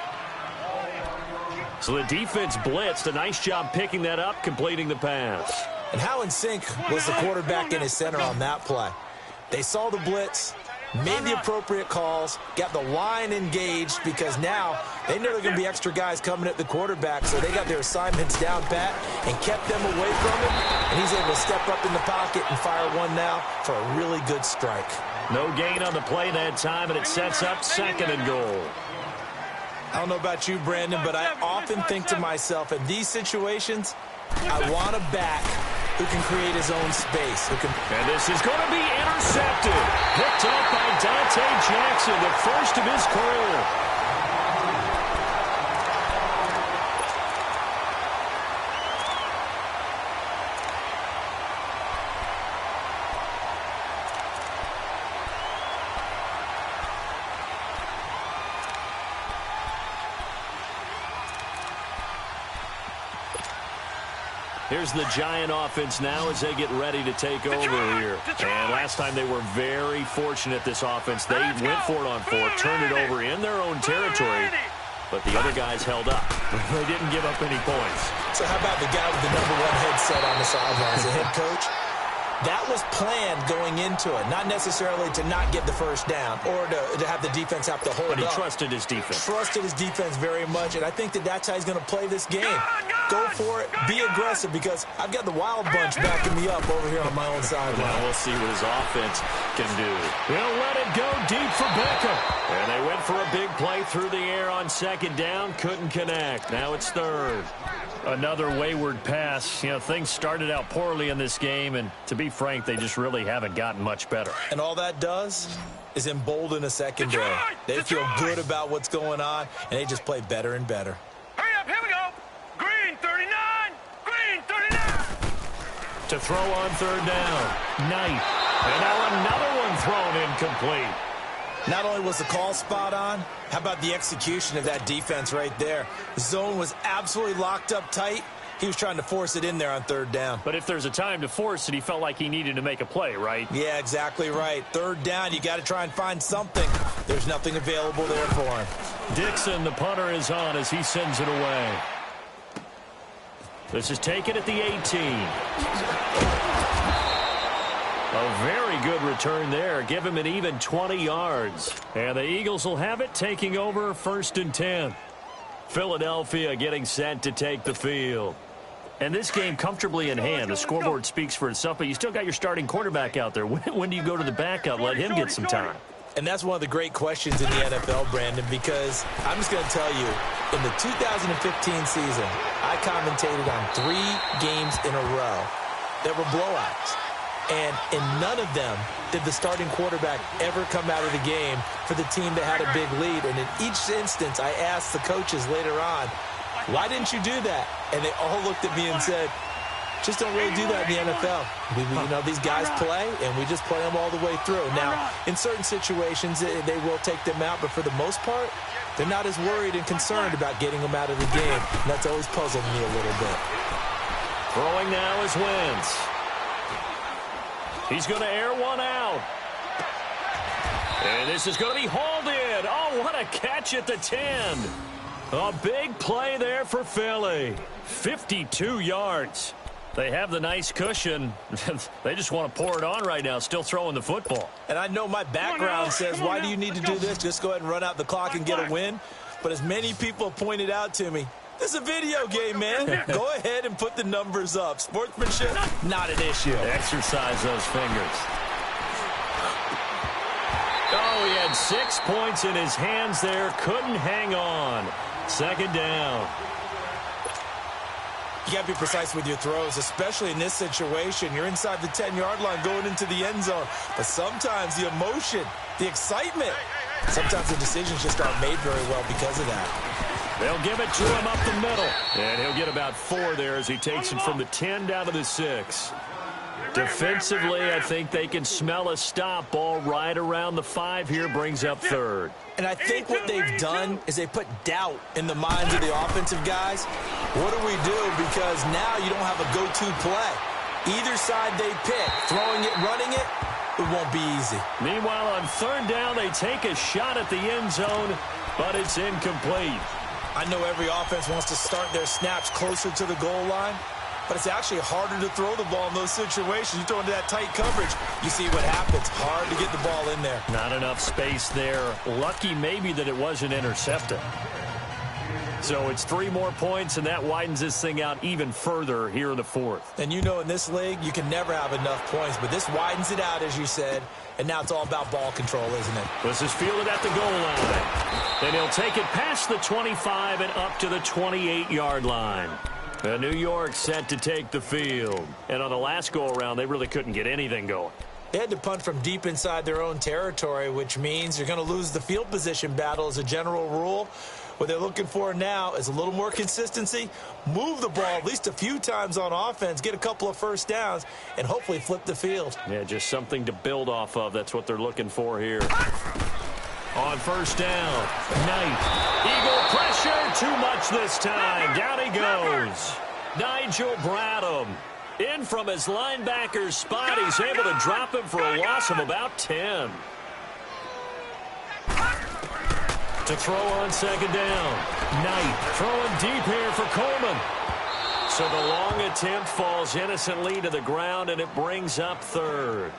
So the defense blitzed. A nice job picking that up, completing the pass. And how in sync was the quarterback and his center on that play? They saw the blitz, made the appropriate calls, got the line engaged because now they know there are going to be extra guys coming at the quarterback, so they got their assignments down pat and kept them away from him, and he's able to step up in the pocket and fire one now for a really good strike. No gain on the play that time, and it sets up 2nd and goal. I don't know about you, Brandon, but I often think to myself, in these situations, I want a back who can create his own space. And this is going to be intercepted. Picked up by Dante Jackson, the first of his career. Here's the Giant offense now as they get ready to take over here. And last time they were very fortunate, this offense. They went for it on 4th, turned it over in their own territory, but the other guys held up. They didn't give up any points. So how about the guy with the #1 headset on the sidelines, the head coach? That was planned going into it, not necessarily to not get the first down or to have the defense have to hold up. But he trusted his defense. Trusted his defense very much, and I think that that's how he's going to play this game. Go for it, be aggressive, because I've got the wild bunch backing me up over here on my own sideline. Well, we'll see what his offense can do. He'll let it go deep for Beckham. And they went for a big play through the air on 2nd down, couldn't connect. Now it's 3rd. Another wayward pass. You know, things started out poorly in this game, and to be frank, they just really haven't gotten much better. And all that does is embolden a secondary. They feel good about what's going on, and they just play better and better. Hurry up, here we go. Green 39, green 39. To throw on 3rd down. Knight. And now another one thrown incomplete. Not only was the call spot on, how about the execution of that defense right there? The zone was absolutely locked up tight. He was trying to force it in there on 3rd down. But if there's a time to force it, he felt like he needed to make a play, right? Yeah, exactly right. 3rd down, you got to try and find something. There's nothing available there for him. Dixon, the punter, is on as he sends it away. This is taken at the 18. A very good return there. Give him an even 20 yards. And the Eagles will have it, taking over 1st and 10. Philadelphia getting set to take the field. And this game comfortably in hand. The scoreboard speaks for itself, but you still got your starting quarterback out there. When do you go to the backup? Let him get some time. And that's one of the great questions in the NFL, Brandon, because I'm just going to tell you, in the 2015 season, I commentated on 3 games in a row that were blowouts. And in none of them did the starting quarterback ever come out of the game for the team that had a big lead. And in each instance, I asked the coaches later on, why didn't you do that? And they all looked at me and said, just don't really do that in the NFL. You know, these guys play, and we just play them all the way through. Now, in certain situations, they will take them out, but for the most part, they're not as worried and concerned about getting them out of the game. And that's always puzzled me a little bit. Throwing now is Wentz. He's going to air one out. And this is going to be hauled in. Oh, what a catch at the 10. A big play there for Philly. 52 yards. They have the nice cushion. They just want to pour it on right now, still throwing the football. And I know my background says, why do you need to do this? Just go ahead and run out the clock and get a win. But as many people have pointed out to me, this is a video game, man. Go ahead and put the numbers up. Sportsmanship, not an issue. Exercise those fingers. Oh, he had 6 points in his hands there. Couldn't hang on. 2nd down. You got to be precise with your throws, especially in this situation. You're inside the 10-yard line going into the end zone. But sometimes the emotion, the excitement, sometimes the decisions just aren't made very well because of that. They'll give it to him up the middle. And he'll get about 4 there as he takes it from the 10 down to the 6. Defensively, I think they can smell a stop. Ball right around the 5 here, brings up third. And I think what they've done is they put doubt in the minds of the offensive guys. What do we do? Because now you don't have a go-to play. Either side they pick, throwing it, running it, it won't be easy. Meanwhile, on third down, they take a shot at the end zone, but it's incomplete. I know every offense wants to start their snaps closer to the goal line, but it's actually harder to throw the ball in those situations. You throw into that tight coverage, you see what happens. Hard to get the ball in there. Not enough space there. Lucky maybe that it wasn't intercepted. So it's 3 more points, and that widens this thing out even further here in the fourth. And you know in this league, you can never have enough points, but this widens it out, as you said, and now it's all about ball control, isn't it? This is fielded at the goal line. And he'll take it past the 25 and up to the 28-yard line. New York set to take the field. And on the last go-around, they really couldn't get anything going. They had to punt from deep inside their own territory, which means you're going to lose the field position battle as a general rule. What they're looking for now is a little more consistency, move the ball at least a few times on offense, get a couple of first downs, and hopefully flip the field. Yeah, just something to build off of. That's what they're looking for here. On first down, Knight. Eagle pressure, too much this time. Down he goes. Nigel Bradham. In from his linebacker spot. He's able to drop him for a loss of about 10. To throw on second down. Knight throwing deep here for Coleman. So the long attempt falls innocently to the ground, and it brings up third.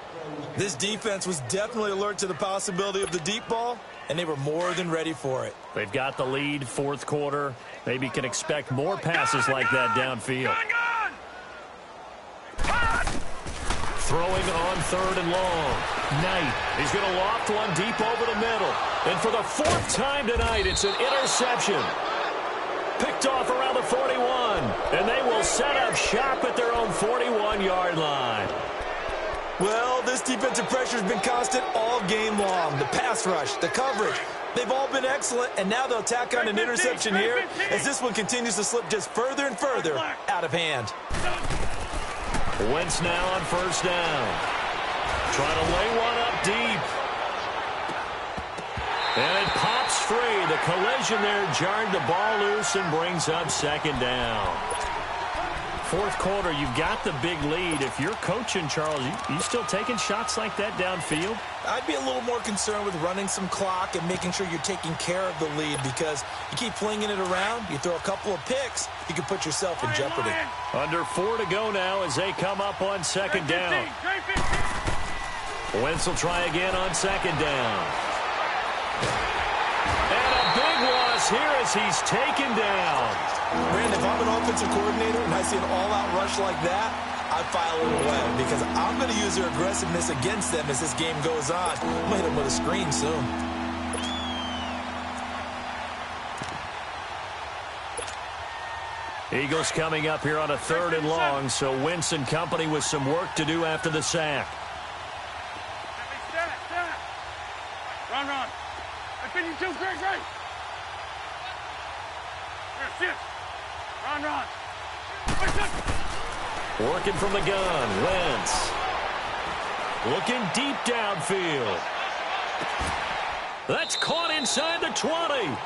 This defense was definitely alert to the possibility of the deep ball, and they were more than ready for it. They've got the lead, fourth quarter. Maybe can expect more passes like that downfield. Throwing on third and long. Knight. He's going to loft one deep over the middle. And for the 4th time tonight, it's an interception. Picked off around the 41. And they will set up shop at their own 41-yard line. Well, this defensive pressure has been constant all game long. The pass rush, the coverage, they've all been excellent, and now they'll tack on an interception here as this one continues to slip just further and further out of hand. Wentz now on first down. Trying to lay one up deep. And it pops free. The collision there jarred the ball loose and brings up second down. Fourth quarter, you've got the big lead. If you're coaching, Charles, you still taking shots like that downfield? I'd be a little more concerned with running some clock and making sure you're taking care of the lead, because you keep flinging it around, you throw a couple of picks, you can put yourself in jeopardy. Under 4 to go now as they come up on second down. Wentz will try again on second down. And a big loss here as he's taken down. Brandon, if I'm an offensive coordinator and I see an all-out rush like that, I file it away because I'm going to use their aggressiveness against them as this game goes on. I'm going to hit them with a screen soon. Eagles coming up here on a 3rd and long, so Wentz and company with some work to do after the sack. Run. 52, great. Run. Working from the gun, Wentz. Looking deep downfield. That's caught inside the 20.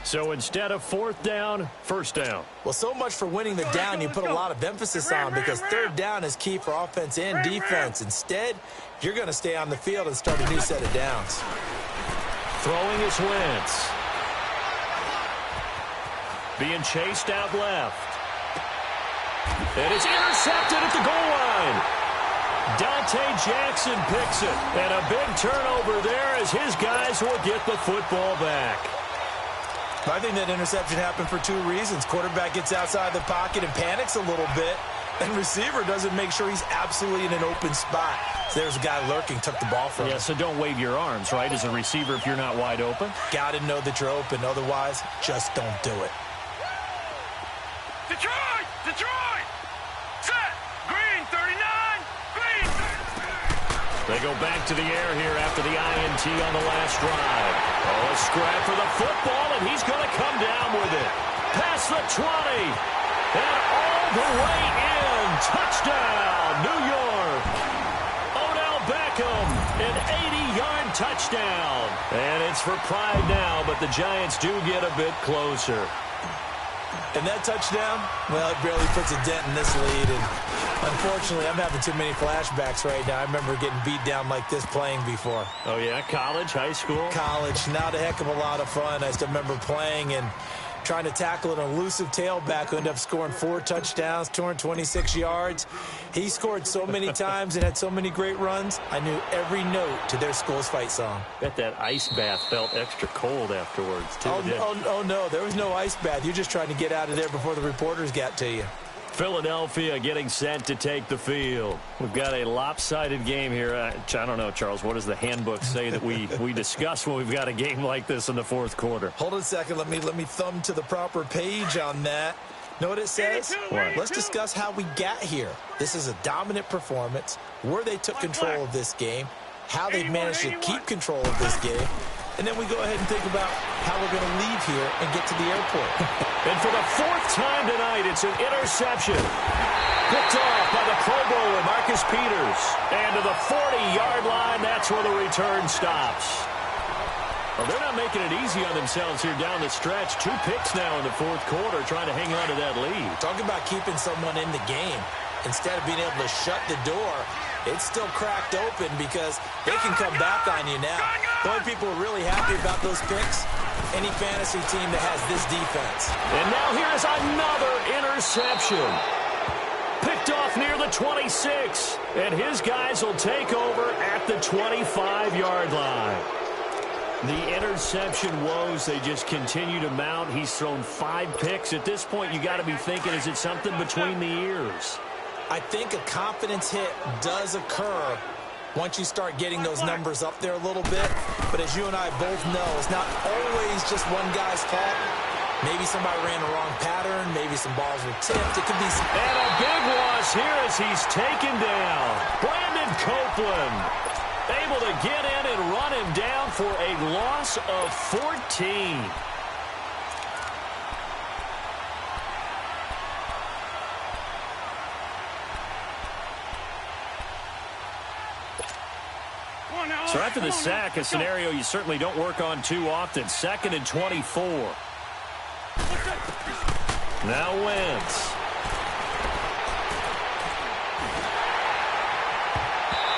So instead of 4th down, 1st down. Well, so much for winning the down you put a lot of emphasis on, because 3rd down is key for offense and defense. Instead, you're going to stay on the field and start a new set of downs. Throwing is Wentz. Being chased out left. And it's intercepted at the goal line. Dante Jackson picks it. And a big turnover there as his guys will get the football back. I think that interception happened for 2 reasons. Quarterback gets outside the pocket and panics a little bit, and receiver doesn't make sure he's absolutely in an open spot. So there's a guy lurking, took the ball from him. Yeah, so don't wave your arms, right, as a receiver if you're not wide open. Got to know that you're open. Otherwise, just don't do it. Detroit! Set! Green, 39! Green! They go back to the air here after the INT on the last drive. Oh, a scrap for the football, and he's going to come down with it. Past the 20. And all the way in. touchdown, New York. Odell Beckham, an 80-yard touchdown. And it's for pride now, but the Giants do get a bit closer. And that touchdown, well, it barely puts a dent in this lead. And unfortunately, I'm having too many flashbacks right now. I remember getting beat down like this playing before. Oh, yeah? College, high school? College. Not a heck of a lot of fun. I still remember playing and trying to tackle an elusive tailback who ended up scoring 4 touchdowns, 226 yards. He scored so many times and had so many great runs, I knew every note to their school's fight song. Bet that ice bath felt extra cold afterwards, too. Oh, no, there was no ice bath. You're just trying to get out of there before the reporters got to you. Philadelphia getting set to take the field. We've got a lopsided game here. I don't know, Charles, what does the handbook say that we discuss when we've got a game like this in the fourth quarter? Hold on a second. Let me thumb to the proper page on that. Know what it says? What? Let's discuss how we got here. This is a dominant performance, where they took control of this game, how they've managed to keep control of this game, and then we go ahead and think about how we're going to leave here and get to the airport. And for the 4th time tonight, it's an interception. Picked off by the Pro Bowler, Marcus Peters. And to the 40-yard line, that's where the return stops. Well, they're not making it easy on themselves here down the stretch. 2 picks now in the 4th quarter, trying to hang on to that lead. Talk about keeping someone in the game. Instead of being able to shut the door, it's still cracked open because they can come back on you now. The only people who are really happy about those picks, any fantasy team that has this defense. And now here's another interception. Picked off near the 26. And his guys will take over at the 25-yard line. The interception woes, they just continue to mount. He's thrown 5 picks. At this point, you got to be thinking, is it something between the ears? I think a confidence hit does occur once you start getting those numbers up there a little bit. But as you and I both know, it's not always just one guy's fault. Maybe somebody ran the wrong pattern. Maybe some balls were tipped. It could be some... And a big loss here as he's taken down. Brandon Copeland able to get in and run him down for a loss of 14. So after the sack, a scenario you certainly don't work on too often. 2nd and 24. Now Wentz.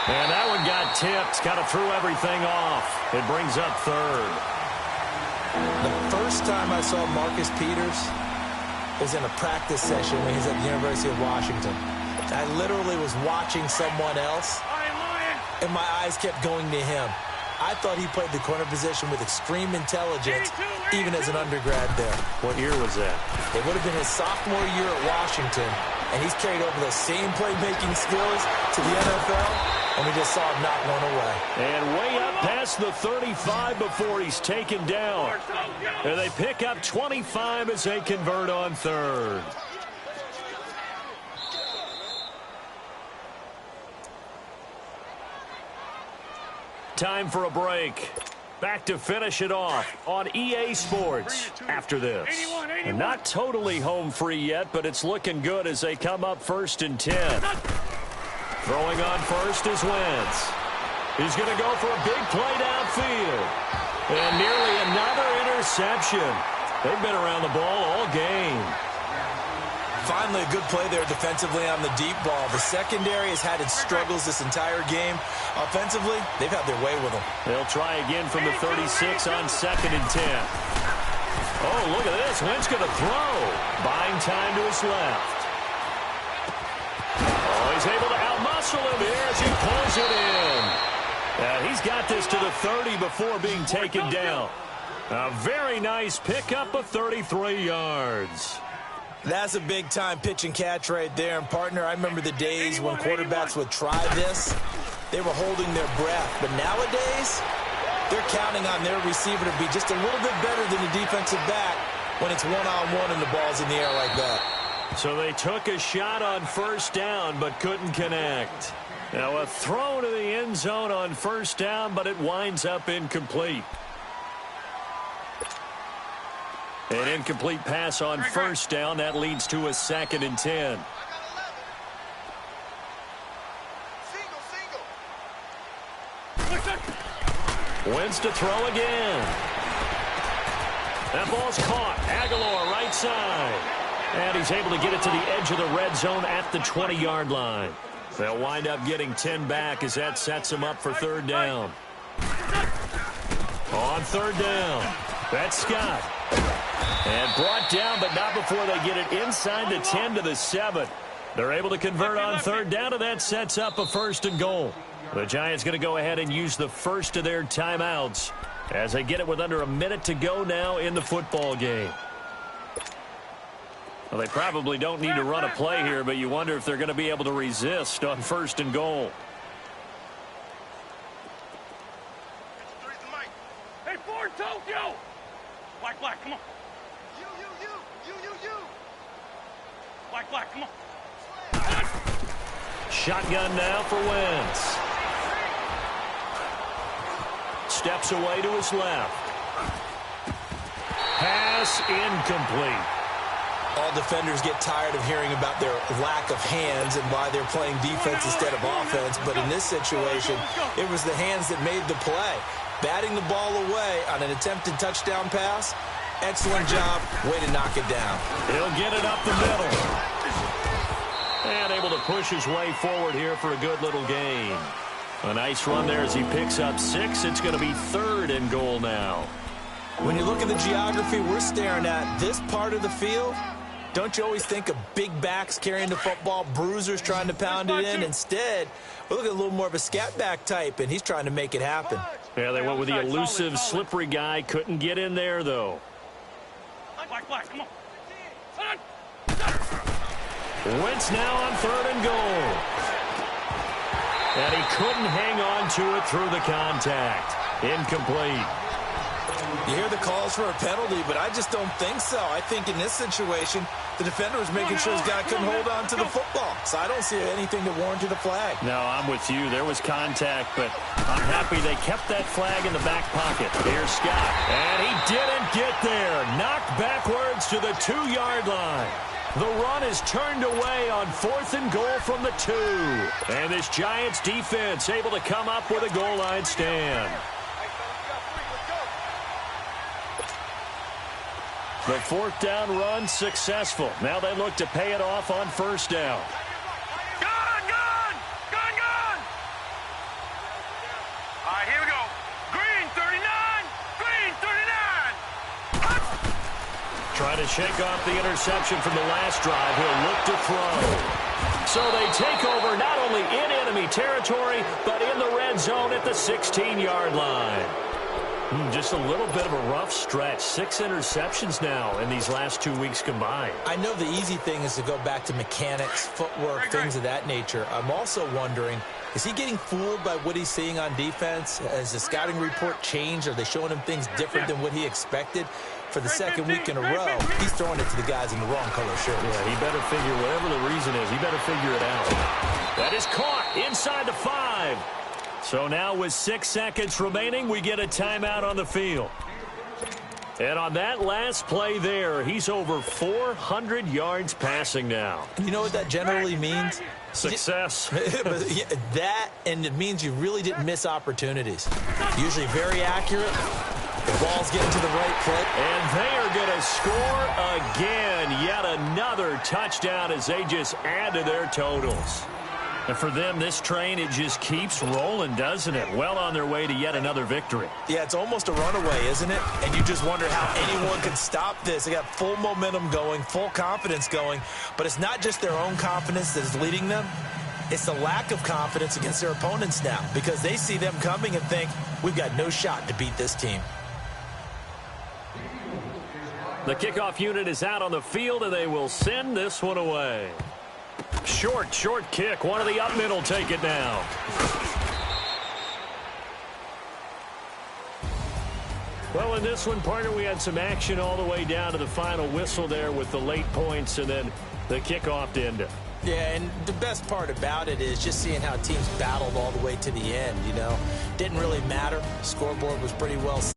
And that one got tipped. Kind of threw everything off. It brings up 3rd. The first time I saw Marcus Peters was in a practice session when he was at the University of Washington. I literally was watching someone else, and my eyes kept going to him. I thought he played the corner position with extreme intelligence, even as an undergrad there. What year was that? It would have been his sophomore year at Washington, and he's carried over those same playmaking skills to the NFL, and we just saw him knock one away. And way up past the 35 before he's taken down. And they pick up 25 as they convert on 3rd. Time for a break. Back to finish it off on EA Sports after this. And not totally home free yet, but it's looking good as they come up 1st and 10. Throwing on first is Wentz. He's going to go for a big play downfield. And nearly another interception. They've been around the ball all game. Finally, a good play there defensively on the deep ball. The secondary has had its struggles this entire game. Offensively, they've had their way with them. They'll try again from the 36 on 2nd and 10. Oh, look at this. Wentz going to throw. Buying time to his left. Oh, he's able to outmuscle him here as he pulls it in. He's got this to the 30 before being taken down. A very nice pickup of 33 yards. That's a big-time pitch and catch right there. And, partner, I remember the days when quarterbacks would try this. They were holding their breath. But nowadays, they're counting on their receiver to be just a little bit better than the defensive back when it's one-on-one and the ball's in the air like that. So they took a shot on 1st down but couldn't connect. Now a throw to the end zone on 1st down, but it winds up incomplete. An incomplete pass on 1st down. That leads to a 2nd and 10. Wentz to throw again. That ball's caught. Aguilar right side. And he's able to get it to the edge of the red zone at the 20-yard line. They'll wind up getting 10 back as that sets them up for third down. On third down, that's Scott. And brought down, but not before they get it inside the 10 to the 7. They're able to convert on third down, and that sets up a 1st and goal. The Giants going to go ahead and use the first of their timeouts as they get it with under a minute to go now in the football game. Well, they probably don't need to run a play here, but you wonder if they're going to be able to resist on 1st and goal. Hey, Ford, Tokyo! Black, come on. You. Black, come on. Shotgun now for Wentz. Steps away to his left. Pass incomplete. All defenders get tired of hearing about their lack of hands and why they're playing defense instead of offense. But in this situation, it was the hands that made the play. Batting the ball away on an attempted touchdown pass. Excellent job. Way to knock it down. He'll get it up the middle. And able to push his way forward here for a good little gain. A nice run there as he picks up 6. It's going to be 3rd and goal now. When you look at the geography we're staring at, this part of the field, don't you always think of big backs carrying the football, bruisers trying to pound it in? Instead, we look at a little more of a scat back type, and he's trying to make it happen. Yeah, they went with the elusive, slippery guy. Couldn't get in there, though. Black, come on. Wentz now on 3rd and goal. And he couldn't hang on to it through the contact. Incomplete. You hear the calls for a penalty, but I just don't think so. I think in this situation, the defender was making sure his guy couldn't hold on to the football. So I don't see anything that warranted a flag. No, I'm with you. There was contact, but I'm happy they kept that flag in the back pocket. Here's Scott. And he didn't get there. Knocked backwards to the 2-yard line. The run is turned away on 4th and goal from the 2. And this Giants defense able to come up with a goal line stand. The 4th down run successful. Now they look to pay it off on 1st down. Gun! All right, here we go. Green 39. Trying to shake off the interception from the last drive. He'll look to throw. So they take over not only in enemy territory, but in the red zone at the 16-yard line. Just a little bit of a rough stretch. 6 interceptions now in these last 2 weeks combined. I know the easy thing is to go back to mechanics, footwork, things of that nature. I'm also wondering, is he getting fooled by what he's seeing on defense? Has the scouting report changed? Are they showing him things different than what he expected? For the 2nd week in a row, he's throwing it to the guys in the wrong color shirt. Yeah, he better figure, whatever the reason is, he better figure it out. That is caught inside the 5. So now with 6 seconds remaining, we get a timeout on the field. And on that last play there, he's over 400 yards passing now. You know what that generally means? Success. That, and it means you really didn't miss opportunities. Usually very accurate. The ball's getting to the right place. And they are going to score again. Yet another touchdown as they just add to their totals. And for them, this train, it just keeps rolling, doesn't it? Well on their way to yet another victory. Yeah, it's almost a runaway, isn't it? And you just wonder how anyone can stop this. They got full momentum going, full confidence going. But it's not just their own confidence that is leading them. It's the lack of confidence against their opponents now, because they see them coming and think, we've got no shot to beat this team. The kickoff unit is out on the field, and they will send this one away. Short kick. One of the up middle take it down. Well, in this one, partner, we had some action all the way down to the final whistle there with the late points and then the kickoff to end it. Yeah, and the best part about it is just seeing how teams battled all the way to the end, you know. Didn't really matter. Scoreboard was pretty well set.